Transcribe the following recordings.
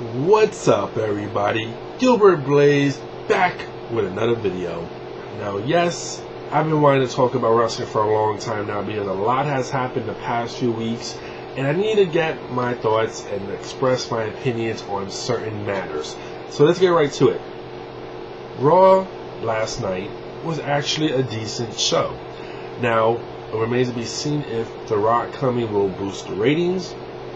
What's up, everybody? Gilbert Blaze back with another video. Now, yes, I've been wanting to talk about wrestling for a long time now because a lot has happened the past few weeks, and I need to get my thoughts and express my opinions on certain matters. So let's get right to it. Raw last night was actually a decent show. Now, it remains to be seen if The Rock coming will boost the ratings.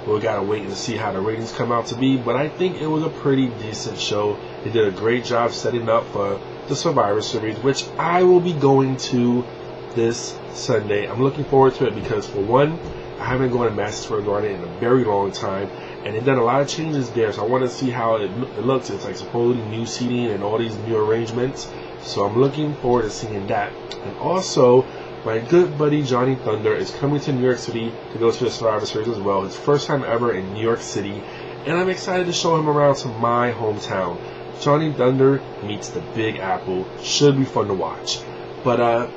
We gotta wait and see how the ratings come out to be, but I think it was a pretty decent show. They did a great job setting up for the Survivor Series, which I will be going to this Sunday. I'm looking forward to it because, for one, I haven't gone to Madison Square Garden in a very long time, and they've done a lot of changes there, so I want to see how it looks. It's like supposedly new seating and all these new arrangements, so I'm looking forward to seeing that. And also, my good buddy Johnny Thunder is coming to New York City to go to the Survivor Series as well. His first time ever in New York City, and I'm excited to show him around to my hometown. Johnny Thunder meets the Big Apple. Should be fun to watch. But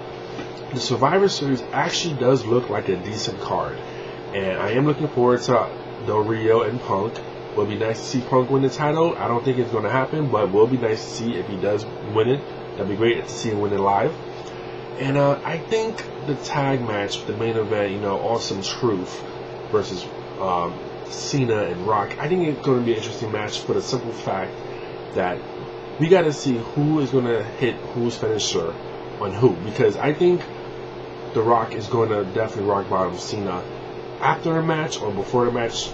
the Survivor Series actually does look like a decent card, and I am looking forward to Del Rio and Punk. It will be nice to see Punk win the title. I don't think it's going to happen, but it will be nice to see if he does win it. That'd be great to see him win it live. And I think the tag match, the main event, Awesome Truth versus Cena and Rock, I think it's going to be an interesting match for the simple fact that we got to see who is going to hit whose finisher on who. Because I think The Rock is going to definitely rock bottom Cena after a match or before the match.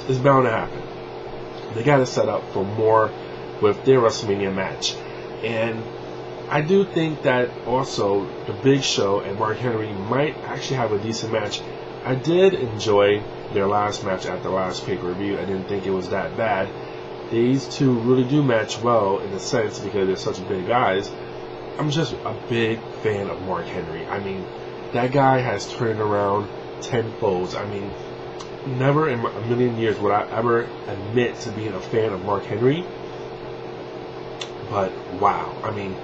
Is bound to happen. They got to set up for more with their WrestleMania match. And I do think that also the Big Show and Mark Henry might actually have a decent match. I did enjoy their last match at the last pay-per-view. I didn't think it was that bad. These two really do match well in a sense because they're such big guys. I'm just a big fan of Mark Henry. I mean, that guy has turned around tenfold. I mean, never in a million years would I ever admit to being a fan of Mark Henry. But wow, I mean,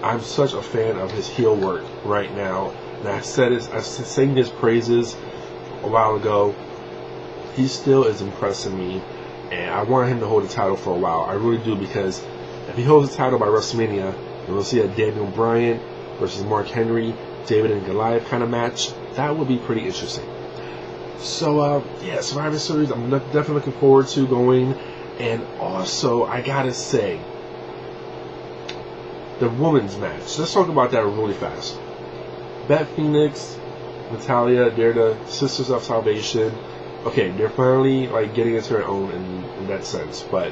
I'm such a fan of his heel work right now. And I sang his praises a while ago. He still is impressing me. And I want him to hold the title for a while. I really do, because if he holds the title by WrestleMania, then we'll see a Daniel Bryan versus Mark Henry, David and Goliath kind of match. That would be pretty interesting. So, yeah, Survivor Series, I'm definitely looking forward to going. And also, I gotta say, the women's match. Let's talk about that really fast. Beth Phoenix, Natalya, they're the Sisters of Salvation. Okay, they're finally getting into their own in that sense, but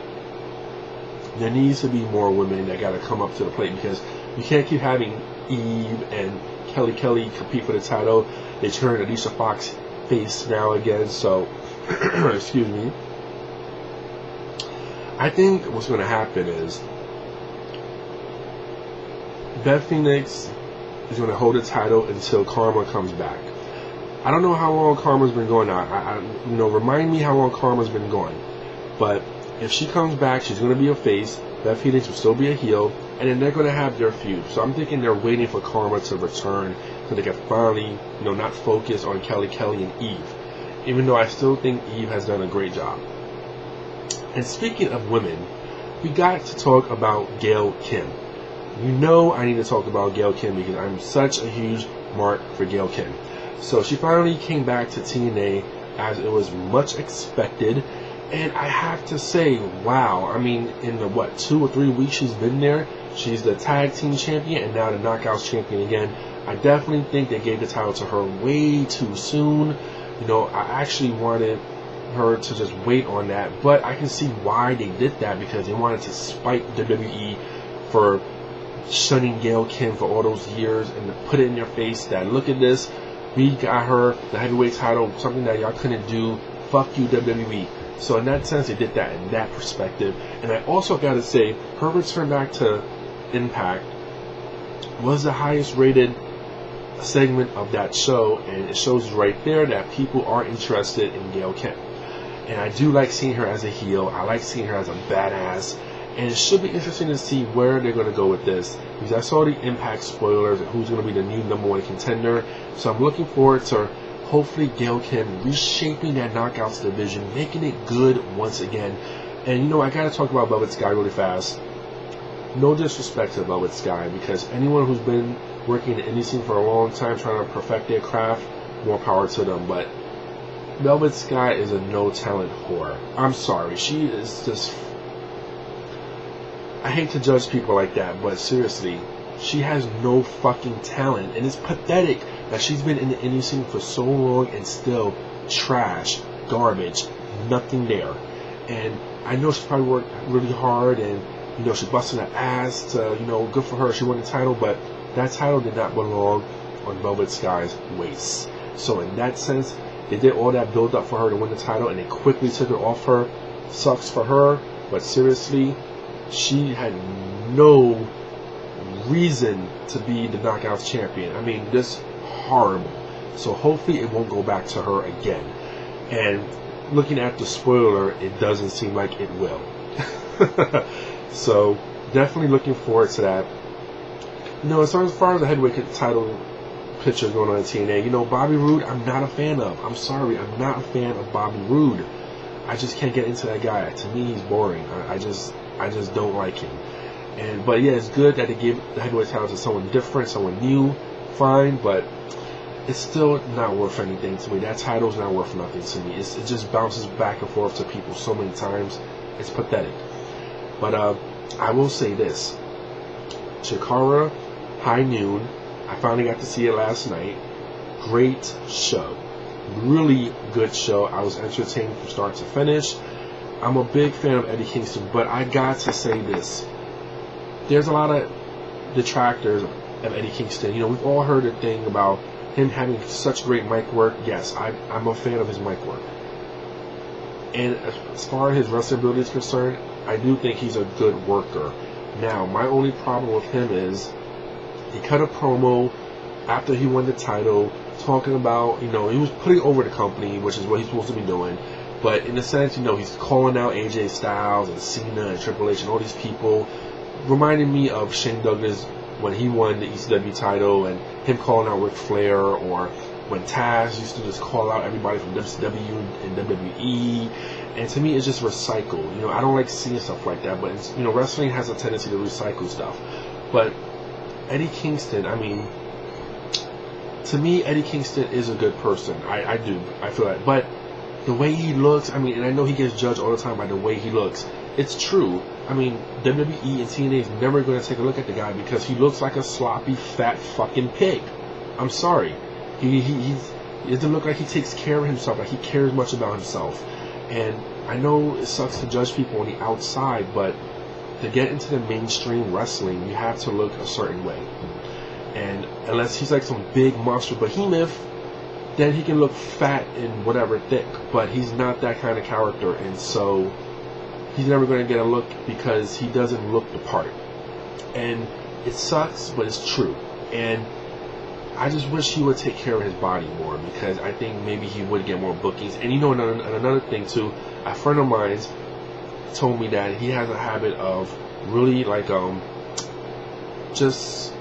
there needs to be more women that got to come up to the plate, because you can't keep having Eve and Kelly compete for the title. They turn Alicia Fox face now again, so excuse me. I think what's going to happen is Beth Phoenix is going to hold the title until Karma comes back. I don't know how long Karma's been going on. Remind me how long Karma's been going. But if she comes back, she's going to be a face. Beth Phoenix will still be a heel, and then they're going to have their feud. So I'm thinking they're waiting for Karma to return so they can finally, not focus on Kelly and Eve. Even though I still think Eve has done a great job. And speaking of women, we got to talk about Gail Kim. I need to talk about Gail Kim because I'm such a huge mark for Gail Kim. So she finally came back to TNA as it was much expected. And I have to say, wow. I mean, in the, 2 or 3 weeks she's been there, she's the tag team champion and now the Knockouts champion again. I definitely think they gave the title to her way too soon. I actually wanted her to just wait on that. But I can see why they did that, because they wanted to spite WWE for shunning Gail Kim for all those years and to put it in their face that, look at this, we got her the heavyweight title, something that y'all couldn't do. Fuck you, WWE. So in that sense, they did that in that perspective. And I also got to say, her return back to Impact was the highest rated segment of that show, and it shows right there that people are interested in Gail Kim. And I do like seeing her as a heel. I like seeing her as a badass. And it should be interesting to see where they're going to go with this, because I saw the Impact spoilers and who's going to be the new #1 contender. So I'm looking forward to hopefully Gail Kim reshaping that Knockouts division, making it good once again. And you know, I gotta talk about Velvet Sky really fast. No disrespect to Velvet Sky, because anyone who's been working in the indie scene for a long time trying to perfect their craft, more power to them. But Velvet Sky is a no talent whore. I'm sorry, she is just. I hate to judge people like that, but seriously, she has no fucking talent, and it's pathetic that she's been in the indie scene for so long and still trash, garbage, nothing there. And I know she probably worked really hard, and you know, she busted her ass to, you know, good for her, she won the title, but that title did not belong on Velvet Sky's waist. So in that sense, they did all that build up for her to win the title, and they quickly took it off her. Sucks for her, but seriously, she had no reason to be the Knockouts champion. I mean, this horrible. So hopefully it won't go back to her again. And looking at the spoiler, it doesn't seem like it will. So definitely looking forward to that. You know, as far as the heavyweight title picture going on in TNA, you know, Bobby Roode, I'm not a fan of. I'm sorry, I'm not a fan of Bobby Roode. I just can't get into that guy. To me, he's boring. I just don't like him. But yeah, it's good that they give the heavyweight title to someone different, someone new, fine, but it's still not worth anything to me. That title's not worth nothing to me. It just bounces back and forth to people so many times. It's pathetic. But I will say this. Chikara, High Noon, I finally got to see it last night. Great show. Really good show. I was entertained from start to finish. I'm a big fan of Eddie Kingston, but I got to say this. There's a lot of detractors of Eddie Kingston. You know, we've all heard a thing about him having such great mic work. Yes, I'm a fan of his mic work. And as far as his wrestling ability is concerned, I do think he's a good worker. Now, my only problem with him is he cut a promo after he won the title talking about, you know, he was putting over the company, which is what he's supposed to be doing. But in a sense, you know, he's calling out AJ Styles and Cena and Triple H and all these people, reminding me of Shane Douglas when he won the ECW title and him calling out Ric Flair, or when Taz used to just call out everybody from WCW and WWE. And to me, it's just recycled. You know, I don't like seeing stuff like that, but it's, you know, wrestling has a tendency to recycle stuff. But Eddie Kingston, I mean, to me, Eddie Kingston is a good person. I do. I feel that. But the way he looks, I mean, and I know he gets judged all the time by the way he looks. It's true. I mean, WWE and TNA is never going to take a look at the guy because he looks like a sloppy, fat fucking pig. I'm sorry. He doesn't look like he takes care of himself, like he cares much about himself. And I know it sucks to judge people on the outside, but to get into the mainstream wrestling, you have to look a certain way. And unless he's like some big monster behemoth, then he can look fat and whatever, thick. But he's not that kind of character, and so he's never going to get a look because he doesn't look the part. And it sucks, but it's true. And I just wish he would take care of his body more, because I think maybe he would get more bookings. And you know, another thing too, a friend of mine told me that he has a habit of really like just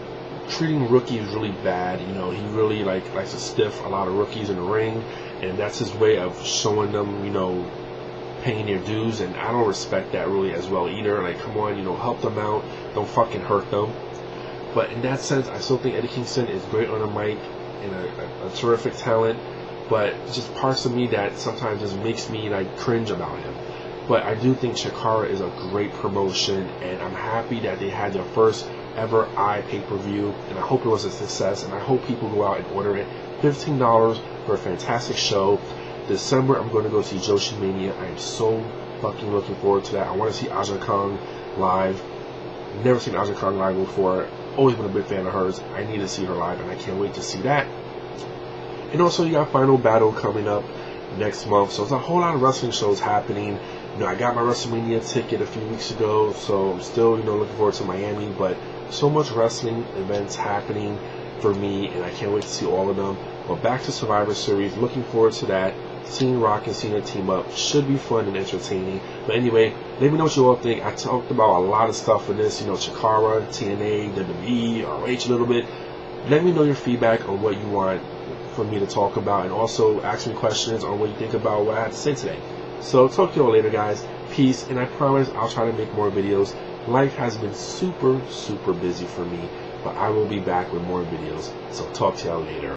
treating rookies really bad. You know, he really likes to stiff a lot of rookies in the ring, and that's his way of showing them, you know, paying their dues. And I don't respect that really as well either. Like, come on, you know, help them out, don't fucking hurt them. But in that sense, I still think Eddie Kingston is great on the mic and a terrific talent. But just parts of me that sometimes just makes me like cringe about him. But I do think Chikara is a great promotion, and I'm happy that they had their first ever pay-per-view, and I hope it was a success, and I hope people go out and order it. $15 for a fantastic show. December, I'm going to go see Joshi Mania. I am so fucking looking forward to that. I want to see Aja Kong live. Never seen Aja Kong live before. Always been a big fan of hers. I need to see her live, and I can't wait to see that. And also, you got Final Battle coming up next month, so there's a whole lot of wrestling shows happening. You know, I got my WrestleMania ticket a few weeks ago, so I'm still, you know, looking forward to Miami. But so much wrestling events happening for me, and I can't wait to see all of them. But back to Survivor Series, looking forward to that. Seeing Rock and Cena team up should be fun and entertaining. But anyway, let me know what you all think. I talked about a lot of stuff in this, you know, Chikara, TNA, WWE, ROH a little bit. Let me know your feedback on what you want for me to talk about, and also ask me questions on what you think about what I had to say today. So talk to you all later, guys. Peace, and I promise I'll try to make more videos. Life has been super busy for me, but I will be back with more videos. So talk to y'all later.